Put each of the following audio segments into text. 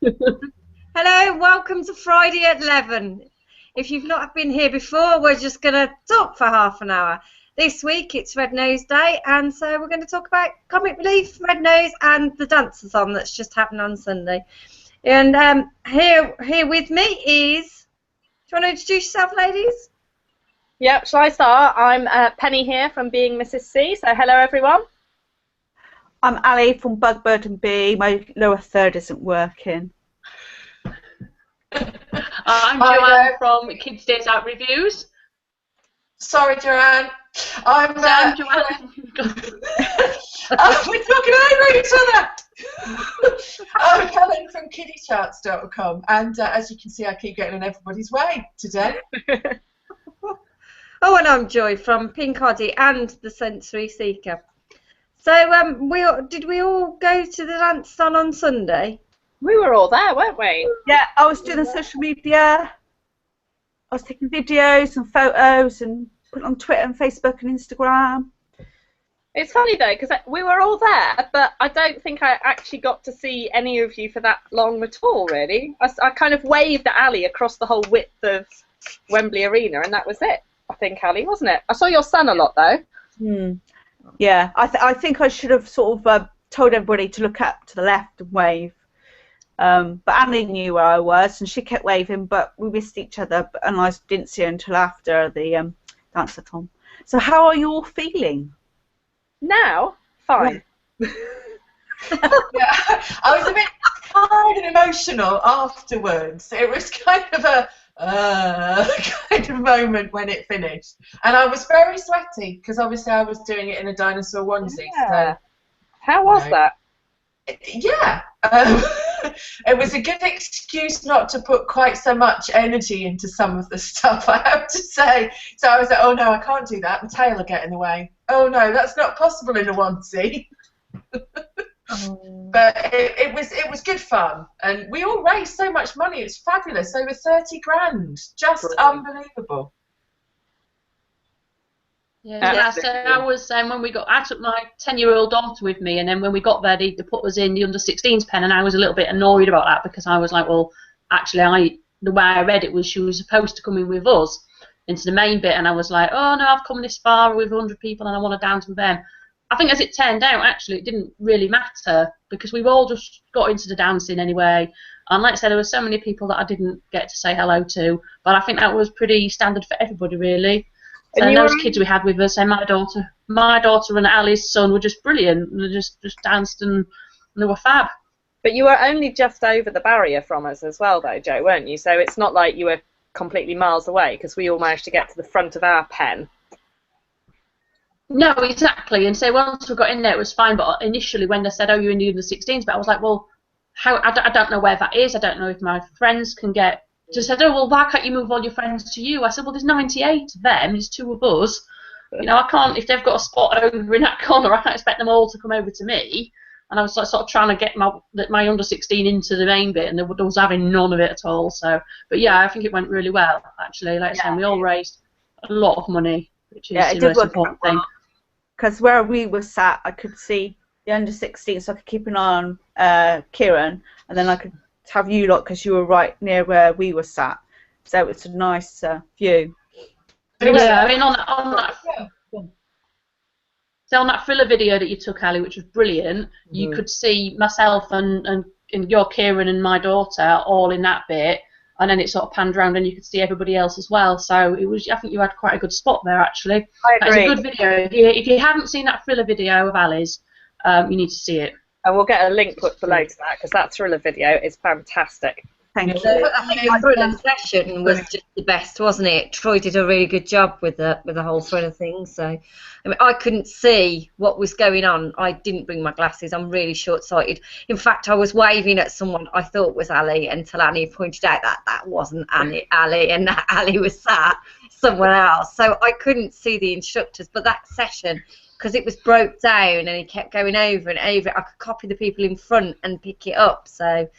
Hello, welcome to Friday at 11. If you've not been here before, we're just going to talk for half an hour. This week it's Red Nose Day, and so we're going to talk about comic relief, Red Nose, and the Danceathon that's just happened on Sunday. And here with me is, do you want to introduce yourself, ladies? Yep, shall I start? I'm Penny here from Being Mrs. C, so hello everyone. I'm Ali from Bugbird and Bee. My lower third isn't working. I'm Joanne from Kids Days Out Reviews. Sorry, Joanne. I'm Joanne. we're talking over each other. I'm Helen from kiddiecharts.com, and as you can see, I keep getting in everybody's way today. Oh, and I'm Joy from Pink Oddie and the Sensory Seeker. So, did we all go to the Danceathon on Sunday? We were all there, weren't we? Yeah, I was doing the social media. I was taking videos and photos and putting on Twitter and Facebook and Instagram. It's funny though, because we were all there, but I don't think I actually got to see any of you for that long at all, really. I kind of waved at Ali across the whole width of Wembley Arena, and that was it, I think, Ali, wasn't it? I saw your son a lot, though. Yeah, I think I should have sort of told everybody to look up to the left and wave. But Annie knew where I was, and she kept waving, but we missed each other, and I didn't see her until after the Danceathon. So how are you all feeling? Now, fine. Yeah, I was a bit kind of emotional afterwards. It was kind of a kind of moment when it finished, and I was very sweaty because obviously I was doing it in a dinosaur onesie. Yeah. So, How was that? yeah, it was a good excuse not to put quite so much energy into some of the stuff, I have to say. So I was like, oh no, I can't do that, my tail will get in the way. Oh no, that's not possible in a onesie. But it was good fun, and we all raised so much money. It's fabulous, over 30 grand, just unbelievable. Yeah, so I was when I took my 10-year-old daughter with me, and then when we got there, they put us in the under-16s pen, and I was a little bit annoyed about that because I was like, well, actually, the way I read it was she was supposed to come in with us into the main bit, and I was like, oh no, I've come this far with 100 people, and I want to dance with them. I think as it turned out, actually, it didn't really matter because we all just got into the dancing anyway. And like I said, there were so many people that I didn't get to say hello to, but I think that was pretty standard for everybody, really. So and those kids we had with us, and my daughter and Ali's son were just brilliant. They just danced and they were fab. But you were only just over the barrier from us as well, though, Jo, weren't you? So it's not like you were completely miles away because we all managed to get to the front of our pen. No, exactly. And so once we got in there, it was fine. But initially, when they said, "Oh, you're in the under-16s," but I was like, "Well, how? I don't know where that is. I don't know if my friends can get." Just said, "Oh, well, why can't you move all your friends to you?" I said, "Well, there's 98 of them. There's 2 of us. You know, I can't. If they've got a spot over in that corner, I can't expect them all to come over to me." And I was sort of trying to get my under-16 into the main bit, and they was having none of it at all. So, but yeah, I think it went really well actually. Like I said, we all raised a lot of money, which is the most important thing. Because where we were sat, I could see the under-16, so I could keep an eye on Kieran, and then I could have you lot because you were right near where we were sat. So it's a nice view. Yeah, I mean on that thriller video that you took, Ali, which was brilliant, you could see myself and your Kieran and my daughter all in that bit, and then it sort of panned around and you could see everybody else as well. So it was, I think you had quite a good spot there actually. I agree. That's a good video. If you haven't seen that thriller video of Ali's, you need to see it. And we'll get a link put below to that because that thriller video is fantastic. Thank you. I think the thriller session was just the best, wasn't it? Troy did a really good job with the whole thriller thing. So, I mean, I couldn't see what was going on. I didn't bring my glasses. I'm really short-sighted. In fact, I was waving at someone I thought was Ali until Annie pointed out that wasn't Ali, and that Ali was sat somewhere else. So I couldn't see the instructors. But that session, because it was broke down and he kept going over and over, I could copy the people in front and pick it up. So.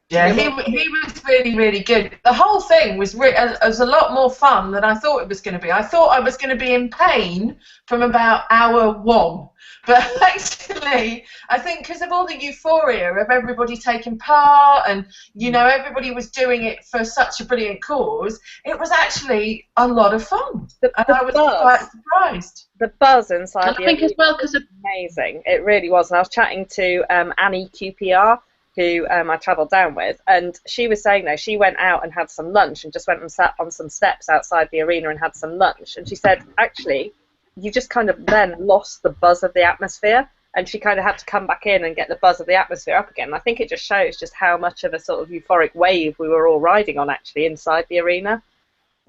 Yeah, he was really, really good. The whole thing was a lot more fun than I thought it was going to be. I thought I was going to be in pain from about hour 1. But actually, I think because of all the euphoria of everybody taking part and, you know, everybody was doing it for such a brilliant cause, it was actually a lot of fun. And I was quite surprised. The buzz inside I think as well because of amazing. It really was. And I was chatting to Annie QPR, who I travelled down with, and she was saying though she went out and had some lunch and just went and sat on some steps outside the arena and had some lunch, and she said actually you just kind of then lost the buzz of the atmosphere, and she kind of had to come back in and get the buzz of the atmosphere up again. And I think it just shows just how much of a sort of euphoric wave we were all riding on actually inside the arena.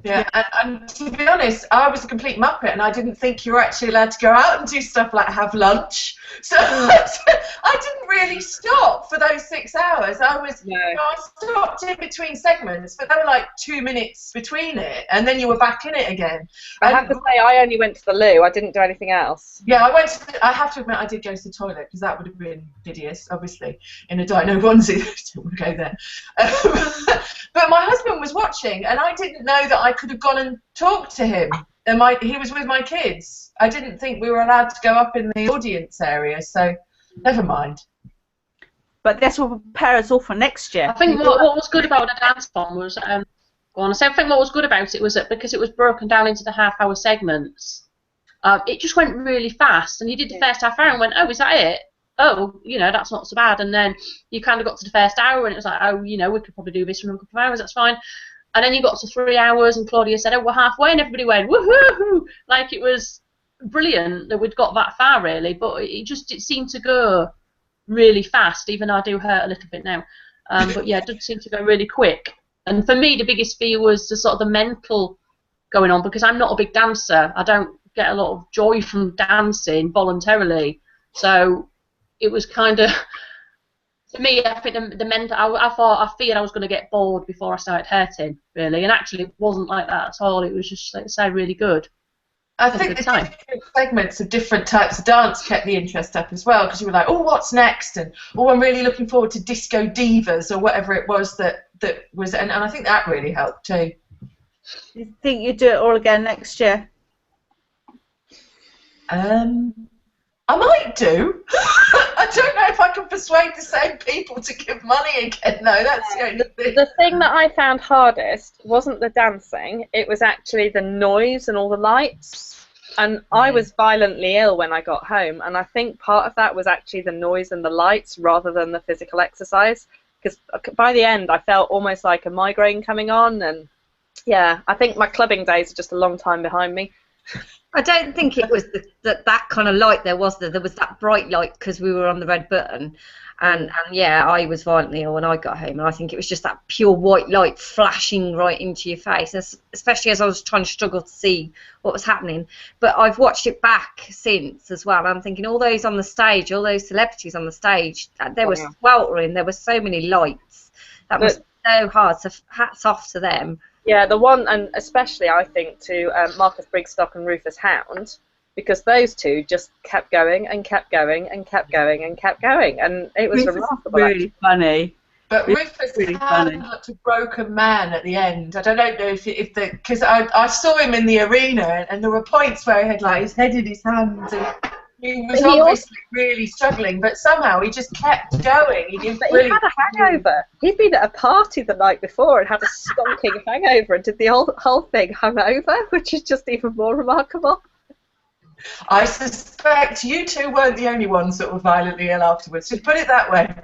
Yeah, and to be honest, I was a complete muppet, and I didn't think you were actually allowed to go out and do stuff like have lunch. So I didn't really stop for those 6 hours. I stopped in between segments, but there were like 2 minutes between it, and then you were back in it again. I have to say, I only went to the loo. I didn't do anything else. Yeah, I have to admit, I did go to the toilet because that would have been hideous, obviously, in a dino onesie. I don't want to go there. But my husband was watching, and I didn't know that I could have gone and talked to him. And he was with my kids. I didn't think we were allowed to go up in the audience area, so never mind. But this will prepare us all for next year. I think what was good about the Danceathon was, I think what was good about it was that because it was broken down into the half-hour segments, it just went really fast. And you did the first half hour and went, oh, is that it? Oh, you know, that's not so bad. And then you kind of got to the first hour and it was like, oh, you know, we could probably do this for a couple of hours, that's fine. And then you got to 3 hours and Claudia said, oh, we're halfway, and everybody went, woohoo! Like it was brilliant that we'd got that far, really. But it seemed to go really fast, even though I do hurt a little bit now. But yeah, it did seem to go really quick. And for me, the biggest fear was the sort of the mental going on, because I'm not a big dancer. I don't get a lot of joy from dancing voluntarily. So it was kind of, to me, I think the mental, I feared I was going to get bored before I started hurting, really. And actually, it wasn't like that at all. It was just, like I say, really good. I think the different segments of different types of dance kept the interest up as well, because you were like, oh, what's next? And, oh, I'm really looking forward to Disco Divas or whatever it was that was, and I think that really helped too. Do you think you'd do it all again next year? I might do. I don't know if I can persuade the same people to give money again, though. That's the only thing. The thing that I found hardest wasn't the dancing, it was actually the noise and all the lights. And I was violently ill when I got home, and I think part of that was actually the noise and the lights rather than the physical exercise. Because by the end, I felt almost like a migraine coming on, and yeah, I think my clubbing days are just a long time behind me. I don't think it was that kind of light there was. There was that bright light because we were on the red button. And yeah, I was violently ill when I got home, and I think it was just that pure white light flashing right into your face, especially as I was trying to struggle to see what was happening. But I've watched it back since as well, and I'm thinking all those on the stage, all those celebrities on the stage, they were sweltering, there were so many lights. That was so hard, so hats off to them. Yeah, the one, and especially I think to Marcus Brigstock and Rufus Hound, because those two just kept going and kept going and kept going and kept going, and it was remarkable. Really funny. But Rufus really Hound looked a broken man at the end. I don't know if because I saw him in the arena, and there were points where he had like his head in his hands, and he was obviously really struggling, but somehow he just kept going. He had a hangover. He'd been at a party the night before and had a stonking hangover and did the whole thing hungover, which is just even more remarkable. I suspect you two weren't the only ones that were violently ill afterwards. Just put it that way.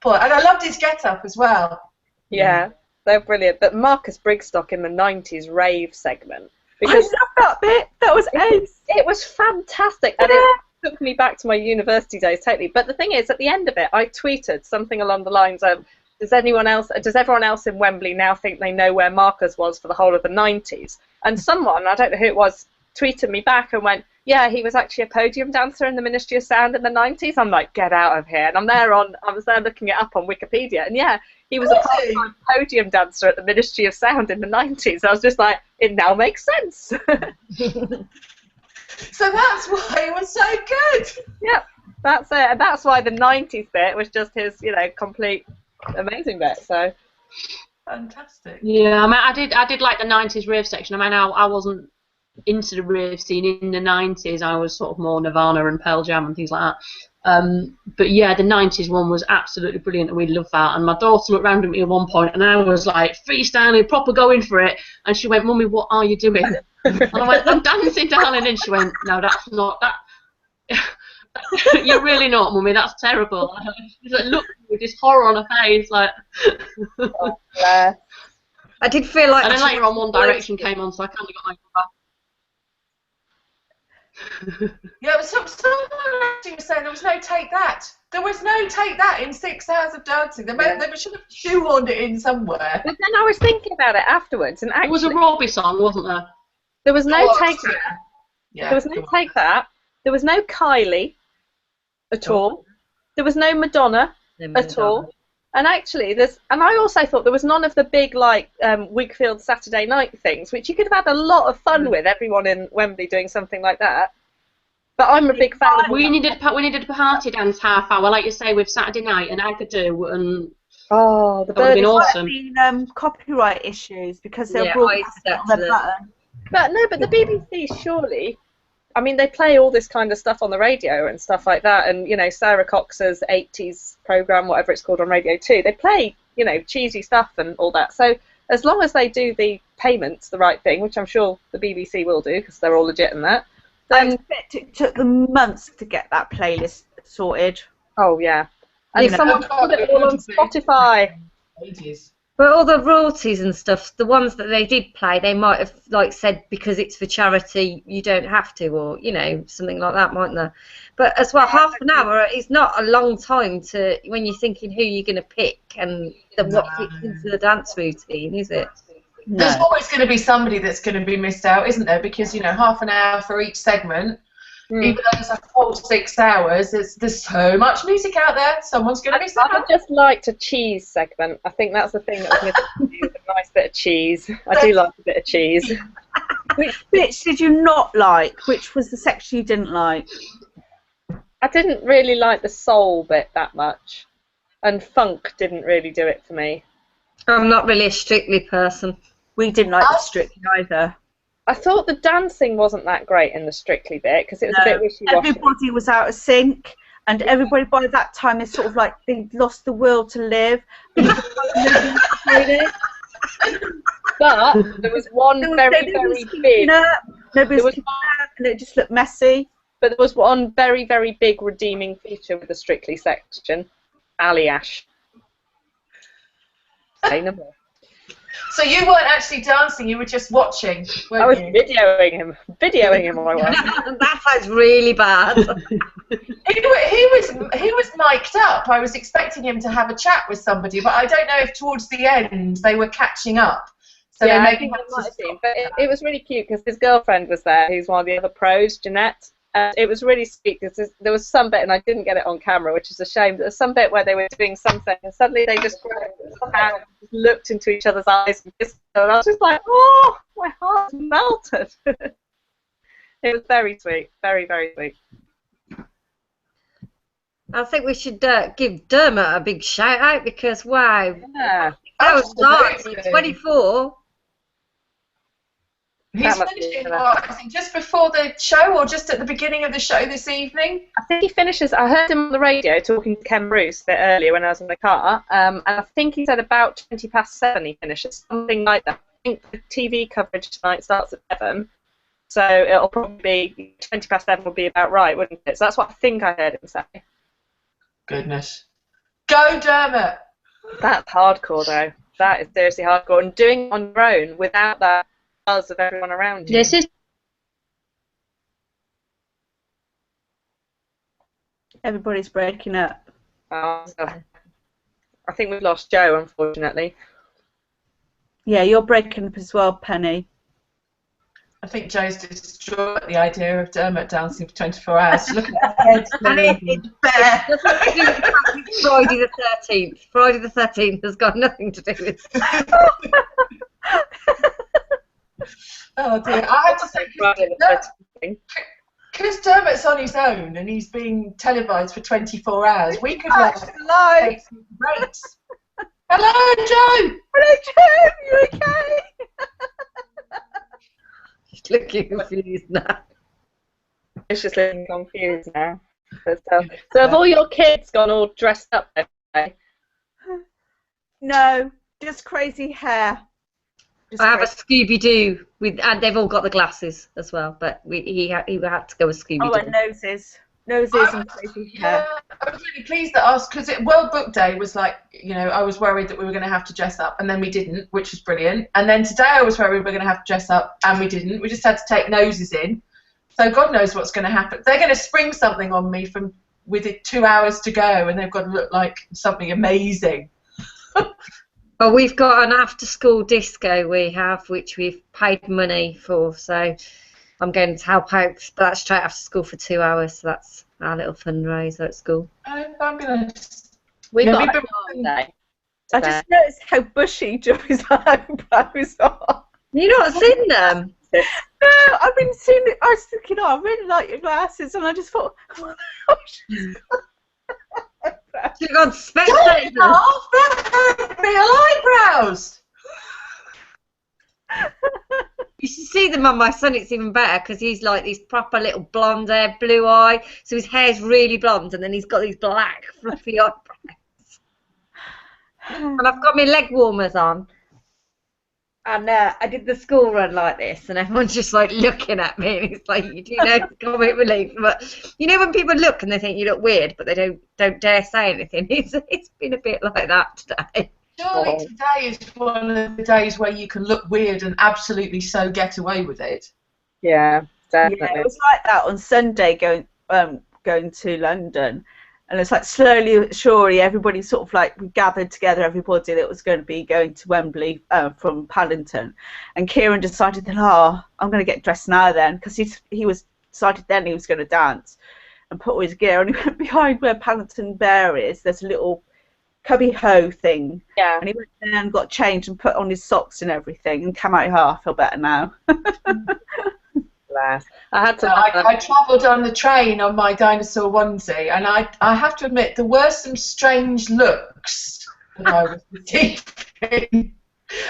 And I loved his get-up as well. Yeah, they're brilliant. But Marcus Brigstock in the 90s rave segment. I love that bit. That was ace. It was fantastic. And it took me back to my university days totally. But the thing is, at the end of it, I tweeted something along the lines of, does everyone else in Wembley now think they know where Marcus was for the whole of the 90s? And someone, I don't know who it was, tweeted me back and went, yeah, he was actually a podium dancer in the Ministry of Sound in the 90s. I'm like, get out of here. And I was there looking it up on Wikipedia. And yeah, he was a part-time podium dancer at the Ministry of Sound in the 90s. I was just like, it now makes sense. So that's why it was so good. Yeah. That's it, and that's why the 90s bit was just his, complete amazing bit. So fantastic. Yeah, I mean, I did like the 90s rave section. I mean, I wasn't into the rave scene in the 90s. I was sort of more Nirvana and Pearl Jam and things like that. But yeah, the 90s one was absolutely brilliant, and we loved that. And my daughter looked round at me at one point, and I was like freestyling, proper going for it. And she went, "Mummy, what are you doing?" And I went, "I'm dancing, darling." And she went, "No, that's not that." You're really not, Mummy. That's terrible. She's like, look with this horror on her face, like. oh, yeah. I did feel like. And then later on, One Direction came on, so I kind of got my back. Yeah, but someone actually was saying there was no Take That. There was no Take That in 6 hours of dancing. They should have shoehorned it in somewhere. But then I was thinking about it afterwards, and actually, It was a Robbie song, wasn't there? There was no Oh, Take That. Yeah, There was no Take That. There was no Kylie at all. There was no Madonna at all. And actually, and I also thought there was none of the big Wigfield Saturday Night things, which you could have had a lot of fun with. Everyone in Wembley doing something like that. But I'm a big fan. We needed a party dance half hour, like you say, with Saturday Night and Agadoo, and oh, the that would have been awesome. Been copyright issues because they're broadcasting on their button. But the BBC surely. I mean, they play all this kind of stuff on the radio and stuff like that, and Sarah Cox's 80s program, whatever it's called on Radio 2, they play cheesy stuff and all that. So as long as they do the payments the right thing, which I'm sure the BBC will do because they're all legit in that. I expect it took them months to get that playlist sorted. Oh yeah, and someone put it all on Spotify. Ages. But all the royalties and stuff, the ones that they did play, they might have said because it's for charity, you don't have to, or something like that, mightn't they? But as well, half an hour is not a long time to when you're thinking who you're going to pick and what fits into the dance routine, is it? No. There's always going to be somebody that's going to be missed out, isn't there? Because half an hour for each segment. Even though it's a whole 6 hours, there's so much music out there. Someone's going to miss out. I just liked a cheese segment. I think that's the thing that was missing. A nice bit of cheese. I do like a bit of cheese. Which bits did you not like? Which was the section you didn't like? I didn't really like the soul bit that much, and funk didn't really do it for me. I'm not really a Strictly person. We didn't like the Strictly either. I thought the dancing wasn't that great in the Strictly bit because it was a bit wishy-washy. Everybody was out of sync, and everybody by that time is sort of like they lost the will to live. But there was one very, very big. Nobody was and it just looked messy. But there was one very, very big redeeming feature with the Strictly section. Ali Ash. Say no more. So you weren't actually dancing, you were just watching, weren't I was you? videoing him. I was. That sounds really bad. He was mic'd up. I was expecting him to have a chat with somebody, but I don't know if towards the end they were catching up. So yeah, they I think it might have been. But it was really cute because his girlfriend was there, who's one of the other pros, Jeanette. And it was really sweet because there was some bit, and I didn't get it on camera, which is a shame, but there was some bit where they were doing something, and suddenly they just grabbed his hand and looked into each other's eyes and kissed her, and I was just like, oh, my heart melted. It was very sweet, very, very sweet. I think we should give Dermot a big shout out because, wow, Yeah. that was nice. 24. He's finishing, I think, just before the show or just at the beginning of the show this evening? I think he finishes. I heard him on the radio talking to Ken Bruce a bit earlier when I was in the car, and I think he said about 7:20 he finishes, something like that. I think the TV coverage tonight starts at 7, so it'll probably be 7:20 will be about right, wouldn't it? So that's what I think I heard him say. Goodness. Go, Dermot! That's hardcore, though. That is seriously hardcore, and doing it on your own without that buzz of everyone around you. This is Everybody's breaking up. I think we've lost Joe, unfortunately. Yeah, you're breaking up as well, Penny. I think Joe's distraught at the idea of Dermot dancing for 24 hours. Look at that head. It's bare. Friday the 13th. Friday the 13th has got nothing to do with it. Oh dear, I had to say, Friday the 13th. because Dermot that's on his own and he's being televised for 24 hours. We could live. take some breaks. Hello, Joe. Hello, Joe. You okay? She's looking confused now. It's just looking confused now. So have all your kids gone all dressed up today? No, just crazy hair. Just I have a crazy. Scooby-Doo and they've all got the glasses as well. But he had to go with Scooby-Doo. Oh, and noses and crazy hair. I was really pleased that us, because World Book Day was like, I was worried that we were going to have to dress up, and then we didn't, which was brilliant. And then today I was worried we were going to have to dress up, and we didn't. We just had to take noses in. So God knows what's going to happen. They're going to spring something on me with it 2 hours to go, and they've got to look like something amazing. Well, we've got an after-school disco which we've paid money for, so I'm going to help out. But that's straight after school for 2 hours, so that's our little fundraiser at school. Oh, fabulous. We got we've a long day. I just noticed how bushy Joey's eyebrows are. You've not seen them? No, I've been seeing it. I was thinking, I really like your glasses, and I just thought, oh, she's You've got spectators. They're real eyebrows. You should see them on my son. It's even better because he's like these proper little blonde hair, blue eye. So his hair's really blonde, and then he's got these black fluffy eyebrows. And I've got my leg warmers on. And I did the school run like this, and everyone's just like looking at me. And it's like, it's comic relief. But when people look and they think you look weird, but they don't dare say anything. It's been a bit like that today. Surely today is one of the days where you can look weird and absolutely so get away with it. Yeah, definitely. Yeah, it was like that on Sunday going to London. And it's like slowly but surely everybody sort of like we gathered together, everybody that was going to be going to Wembley from Paddington. And Kieran decided that, I'm going to get dressed now then, because he was decided then he was going to dance and put all his gear on. He went behind where Paddington Bear is. There's a little cubby hoe thing. Yeah. And he went there and got changed and put on his socks and everything and came out, I feel better now. I had to. I travelled on the train on my dinosaur onesie, and I have to admit there were some strange looks that I was receiving.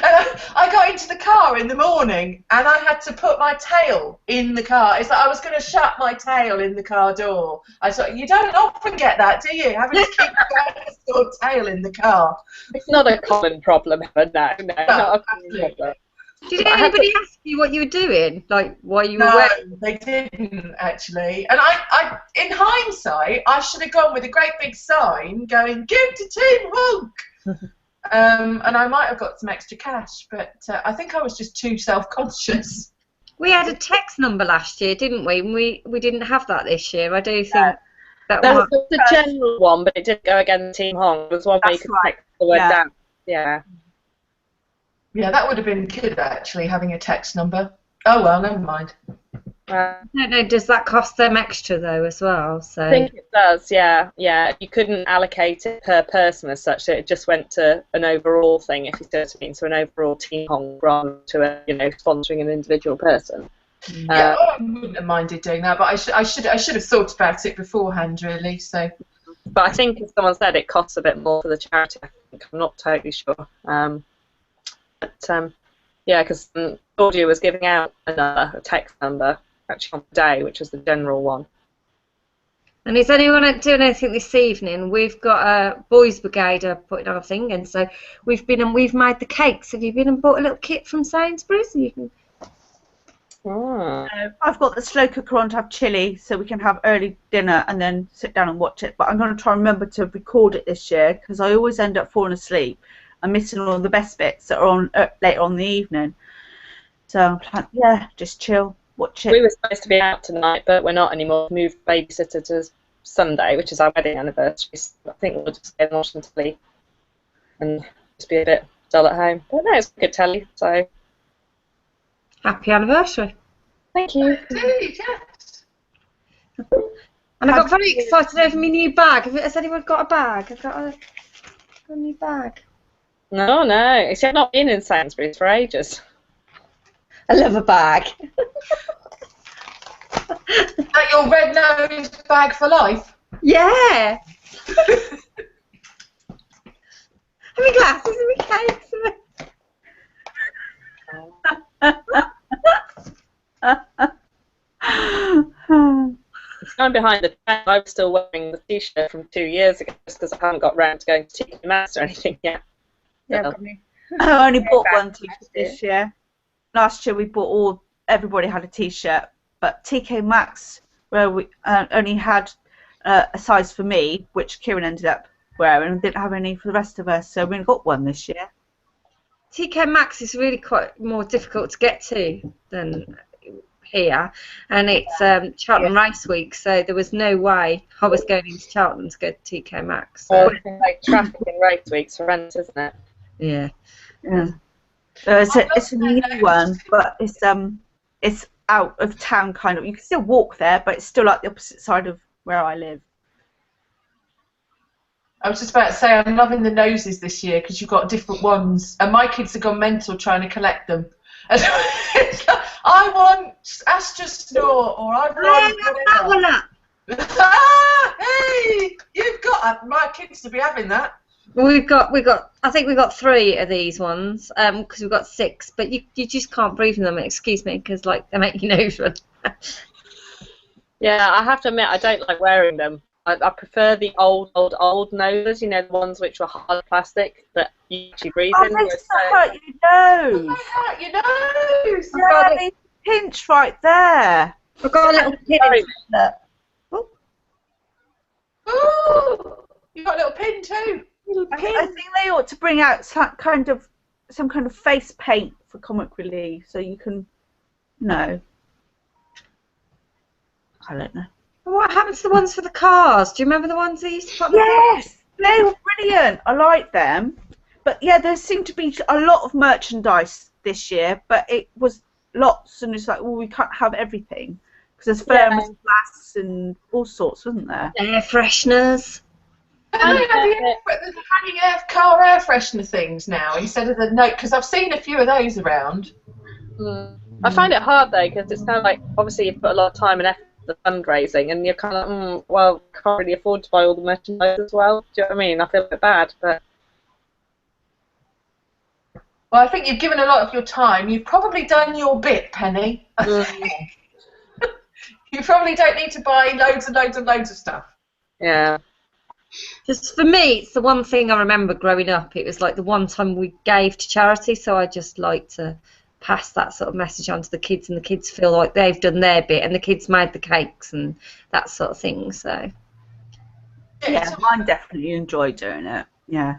And I got into the car in the morning, and I had to put my tail in the car. It's like I was going to shut my tail in the car door. I thought, you don't often get that, do you? Having to keep the dinosaur tail in the car. It's not a common problem, no, not a common problem. Did anybody ask you what you were doing? Like, why you were No, wearing? they didn't, actually. And I, in hindsight, I should have gone with a great big sign going, give to Team Honk! And I might have got some extra cash, but I think I was just too self-conscious. We had a text number last year, didn't we? And we didn't have that this year. I do think that There was the general one, but it didn't go against Team Honk. There was one where you could text the word down. Yeah. Yeah, that would have been good, actually, having a text number. Oh, well, never mind. I don't know, does that cost them extra, though, as well? So I think it does, yeah. Yeah, you couldn't allocate it per person as such, so it just went to an overall thing, if you see what I mean, so an overall Team Honk rather to sponsoring an individual person. Yeah, I wouldn't have minded doing that, but I should have thought about it beforehand, really, so... But I think, as someone said, it costs a bit more for the charity, I think. I'm not totally sure. Yeah, because Claudia was giving out a text number actually on the day, which was the general one. And is anyone doing anything this evening? We've got a boys' brigade putting on a thing, and so we've been and we've made the cakes. Have you been and bought a little kit from Sainsbury's? You can... I've got the slow cooker on to have chili, so we can have early dinner and then sit down and watch it. But I'm going to try and remember to record it this year, because I always end up falling asleep. I'm missing all the best bits that are on later on in the evening. So I'm like, yeah, just chill, watch it. We were supposed to be out tonight, but we're not anymore. Moved babysitter to Sunday, which is our wedding anniversary. So I think we'll just stay and watch some telly and just be a bit dull at home. But no, it's good telly, so... Happy anniversary. Thank you. Indeed, yes. And I got very excited over my new bag. Has anyone got a bag? I've got a new bag. No, it's not been in Sainsbury's for ages. I love a bag. That your red nose bag for life? Yeah. Have me glasses, have me cakes, I'm behind the tent. I'm still wearing the t-shirt from 2 years ago just because I haven't got round to going to TK Maxx or anything yet. Yeah, I only bought one t-shirt this year. Last year we bought everybody had a t-shirt, but TK Maxx, where we only had a size for me, which Kieran ended up wearing, and didn't have any for the rest of us, so we only got one this year. TK Maxx is really quite more difficult to get to than here, and it's Cheltenham Race Week, so there was no way I was going into Cheltenham to go to TK Maxx. So. Well, it's like traffic in race weeks for rent, isn't it? Yeah. It's a new one, but it's out of town kind of. You can still walk there, but it's still like the opposite side of where I live. I was just about to say, I'm loving the noses this year because you've got different ones, and my kids have gone mental trying to collect them. And I want Astrosnore, or I want that one up. Hey, you've got my kids to be having that. We've got. I think we've got 3 of these ones because we've got 6, but you just can't breathe in them. Excuse me, because like they make your nose run. Yeah, I have to admit I don't like wearing them. I prefer the old noses. You know, the ones which were hard plastic that you actually breathe in. They hurt your nose. Hurt your nose. Yeah, they pinch right there. I've got a little pin. Oh, you got a little pin too. I think they ought to bring out some kind of face paint for comic relief, so you can, I don't know. What happened to the ones for the cars? Do you remember the ones they used to put? Yes, they were brilliant. I like them, but yeah, there seemed to be a lot of merchandise this year, but it was lots, and it's like, well, we can't have everything because there's thermos and all sorts, wasn't there? Air fresheners. The hanging car air freshener things now instead of the note, because I've seen a few of those around. I find it hard though because it's kind of like obviously you've put a lot of time and effort into the fundraising, and you're kind of well, can't really afford to buy all the merchandise as well. Do you know what I mean? I feel a bit bad, but well, I think you've given a lot of your time. You've probably done your bit, Penny. You probably don't need to buy loads and loads and loads of stuff. Yeah. Just for me, it's the one thing I remember growing up. It was like the one time we gave to charity, so I just like to pass that sort of message on to the kids, and the kids feel like they've done their bit, and the kids made the cakes and that sort of thing. So yeah, I definitely enjoy doing it. Yeah,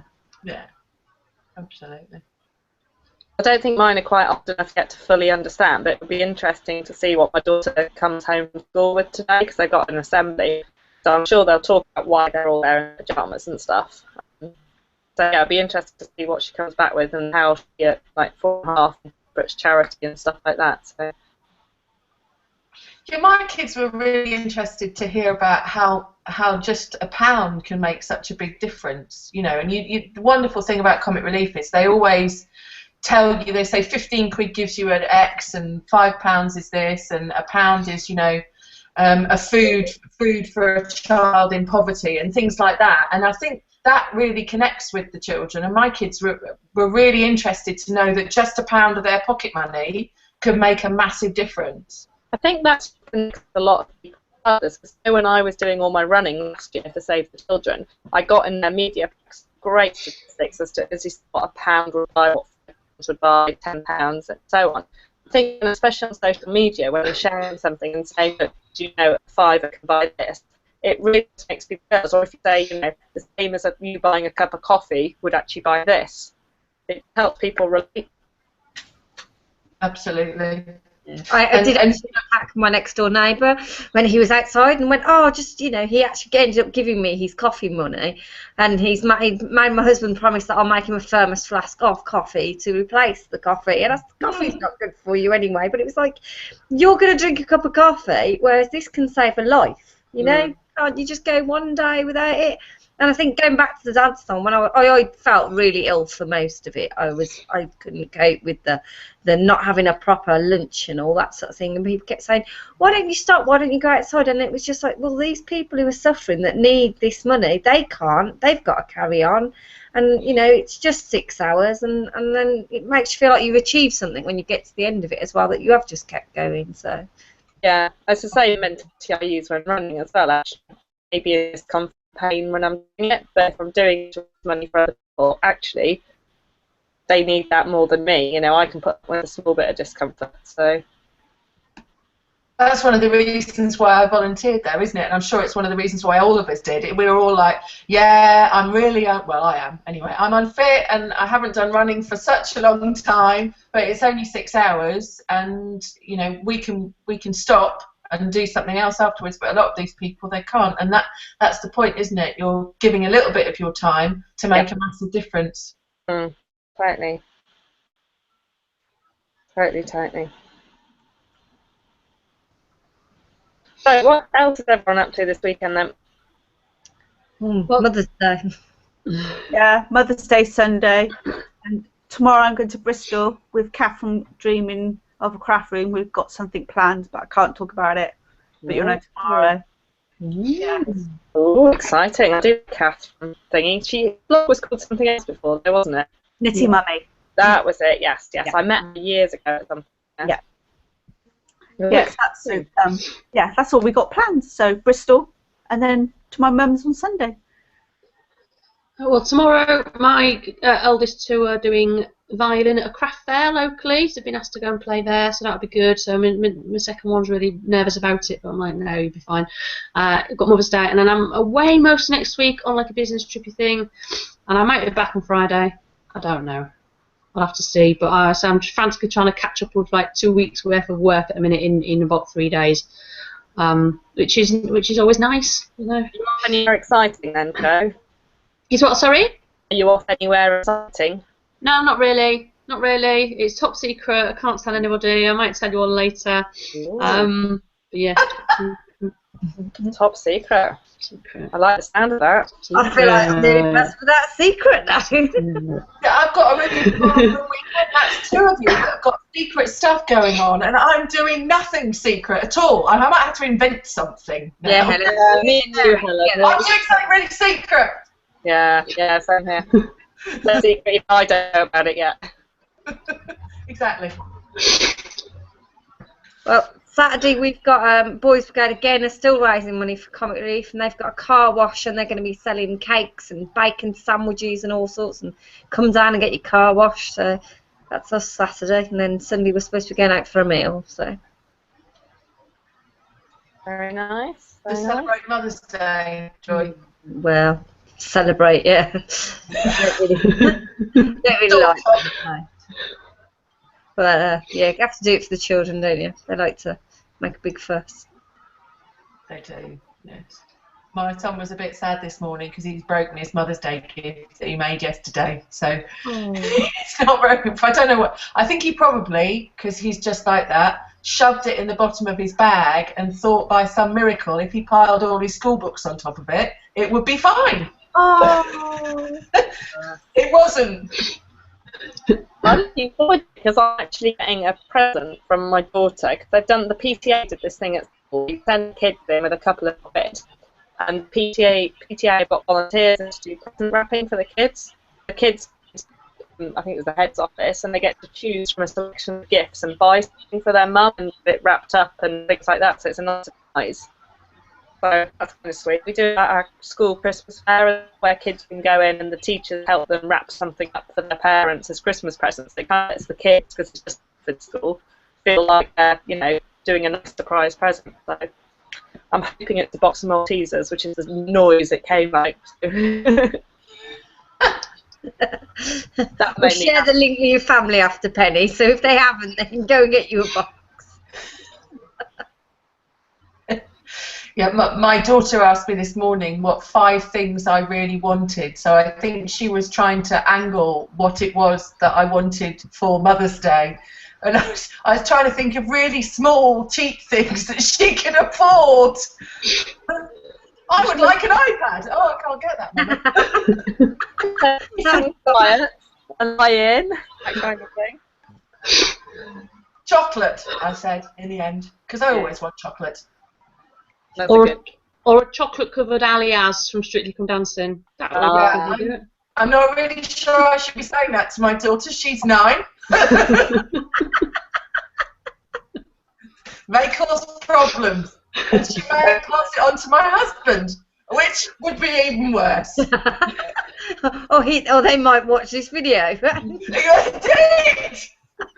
absolutely. I don't think mine are quite old enough yet to fully understand, but it would be interesting to see what my daughter comes home from school with today because they got an assembly. So I'm sure they'll talk about why they're all there in pyjamas and stuff. So yeah, it'll be interesting to see what she comes back with and how she get like 4.5 British charity and stuff like that. So yeah, my kids were really interested to hear about how just £1 can make such a big difference. You know, and the wonderful thing about Comic Relief is they always tell you, they say 15 quid gives you an X and £5 is this and £1 is, a food for a child in poverty and things like that. And I think that really connects with the children. And my kids were really interested to know that just £1 of their pocket money could make a massive difference. I think that's a lot of people. Because when I was doing all my running last year for Save the Children, I got in their media packs great statistics as to what £1 would buy, what would buy, £10, and so on. I think, especially on social media, when you're sharing something and saying that, a £5 can buy this, it really makes people realize. Or if you say, the same as you buying a cup of coffee would actually buy this, it helps people relate. Absolutely. I did actually attack my next door neighbour when he was outside and went, he actually ended up giving me his coffee money, and he's made my husband promise that I'll make him a thermos flask of coffee to replace the coffee, and coffee's not good for you anyway, but it was like, you're going to drink a cup of coffee, whereas this can save a life, Can't you just go one day without it? And I think going back to the Danceathon, when I felt really ill for most of it. I couldn't cope with the not having a proper lunch and all that sort of thing. And people kept saying, "Why don't you stop? Why don't you go outside?" And it was just like, well, these people who are suffering that need this money, they can't. They've got to carry on. And you know, it's just 6 hours, and then it makes you feel like you've achieved something when you get to the end of it as well, that you have just kept going. So yeah, it's the same mentality I use when running as well. Actually, maybe it's pain when I'm doing it, but if I'm doing it to raise money for other people, actually, they need that more than me. You know, I can put up with a small bit of discomfort. So that's one of the reasons why I volunteered there, isn't it? And I'm sure it's one of the reasons why all of us did. We were all like, yeah, I'm really, well, I am anyway. I'm unfit and I haven't done running for such a long time, but it's only 6 hours, and you know, we can stop and do something else afterwards, but a lot of these people, they can't, and that's the point, isn't it? You're giving a little bit of your time to make a massive difference. Totally. So what else is everyone up to this weekend then? Mother's Day. Yeah, Mother's Day Sunday, and tomorrow I'm going to Bristol with Kath from Dreaming of a Craft Room. We've got something planned, but I can't talk about it. But you'll know tomorrow. Yeah. Oh, exciting! I do Kath from thingy. She blog was called something else before, there wasn't it? Nitty Mummy. That was it. Yes. Yeah. I met her years ago at something. Yeah. Yeah, that's all we got planned. So Bristol, and then to my mum's on Sunday. Well, tomorrow my eldest two are doing violin at a craft fair locally, so I've been asked to go and play there, so that'll be good. So my second one's really nervous about it, but I'm like, no, you'll be fine. I've got Mother's Day, and then I'm away most of next week on like a business trippy thing, and I might be back on Friday. I don't know. I'll have to see, but so I'm frantically trying to catch up with like 2 weeks worth of work at a minute in about 3 days, which is always nice, you know. Anywhere exciting then, Jo? Is what? Sorry? Are you off anywhere exciting? No, not really. Not really. It's top secret. I can't tell anybody. I might tell you all later. But yeah. Top secret. I like the sound of that. I feel like I'm doing best for that secret now. Yeah, I've got a really fun weekend. That's 2 of you that have got secret stuff going on, and I'm doing nothing secret at all. I might have to invent something now. Yeah, Helen. Me and you, Helen. I'm doing something really secret. Yeah, same here. No secret if I don't know about it yet. Exactly. Well, Saturday we've got Boys Brigade again are still raising money for Comic Relief, and they've got a car wash, and they're going to be selling cakes and bacon sandwiches and all sorts, and come down and get your car washed. So that's us Saturday, and then Sunday we're supposed to be going out for a meal. So very nice. To celebrate Mother's Day, Joy. Well, celebrate, yeah. Don't really like it. No. But yeah, you have to do it for the children, don't you? They like to make a big fuss. They do, yes. My son was a bit sad this morning because he's broken his Mother's Day gift that he made yesterday. So it's not broken. I don't know what. I think he probably, because he's just like that, shoved it in the bottom of his bag and thought by some miracle if he piled all his school books on top of it, it would be fine. Oh. It wasn't. I'm looking forward because I'm actually getting a present from my daughter because they've done the PTA did this thing at school. You send kids in with a couple of quid, and PTA got volunteers to do present wrapping for the kids. The kids, I think it was the head's office, and they get to choose from a selection of gifts and buy something for their mum and get it wrapped up and things like that. So it's a nice surprise. So that's kind of sweet. We do it at our school Christmas fair where kids can go in and the teachers help them wrap something up for their parents as Christmas presents. They can't, it's the kids because it's just for school. Feel like they're, you know, doing a nice surprise present. So I'm hoping it's a box of Maltesers, which is the noise it came like. We'll share the link with your family after, Penny, so if they haven't, they can go and get you a box. Yeah, my daughter asked me this morning what 5 things I really wanted. So I think she was trying to angle what it was that I wanted for Mother's Day. And I was trying to think of really small, cheap things that she could afford. I would like an iPad. Oh, I can't get that, Mummy. Some quiet and lie in, that kind of thing. Chocolate, I said in the end, because I always want chocolate. That's Or, a good. or a chocolate-covered alias from Strictly Come Dancing. That would probably do it. I'm not really sure I should be saying that to my daughter. She's 9. May cause problems. And she may pass it on to my husband, which would be even worse. Or they might watch this video. Indeed!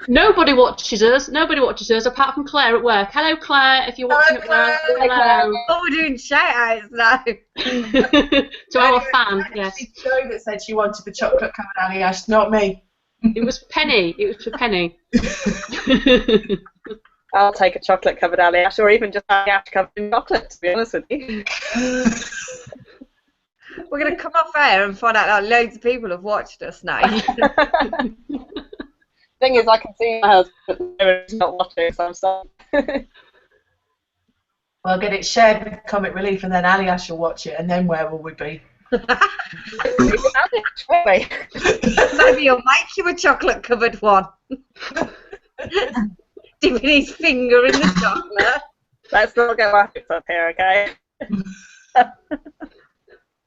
Nobody watches us. Nobody watches us apart from Claire at work. Hello, Claire. If you're watching at work, hello. Oh, we're doing shout-outs now. To our fan, yes. It's Jo that said she wanted the chocolate-covered alias, not me. It was Penny. It was for Penny. I'll take a chocolate-covered alias, or even just alias covered in chocolate, to be honest with you. We're going to come off air and find out that loads of people have watched us now. Thing is, I can see my husband is not watching, so I'm sorry. Well, get it shared with Comic Relief, and then Alias will watch it, and then where will we be? Really. Maybe you'll make you a chocolate-covered one. Dipping his finger in the chocolate. Let's not get my hopes up here, okay?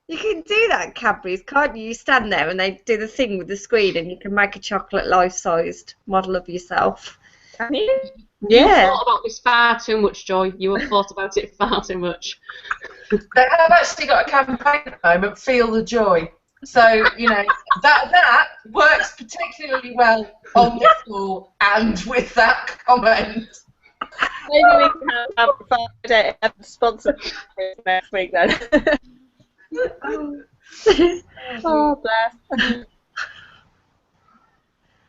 You can do that at Cadbury's, can't you? You stand there and they do the thing with the screen and you can make a chocolate life-sized model of yourself. Can you? You thought about this far too much, Joy. You have thought about it far too much. They have actually got a campaign at the moment, Feel the Joy. So, you know, that works particularly well on the floor and with that comment. Maybe we can have a Friday sponsored next week then. Oh, bless.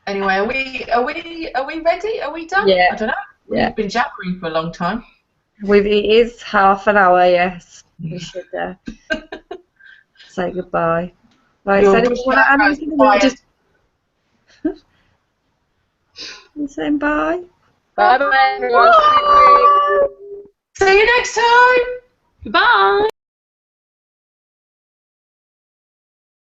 Anyway, are we ready? Are we done? Yeah. I don't know. Yeah. We've been jabbering for a long time. It is half an hour, yes. We should say goodbye. Right, so anyone want to just saying bye? Bye bye everyone. See you next time. Bye.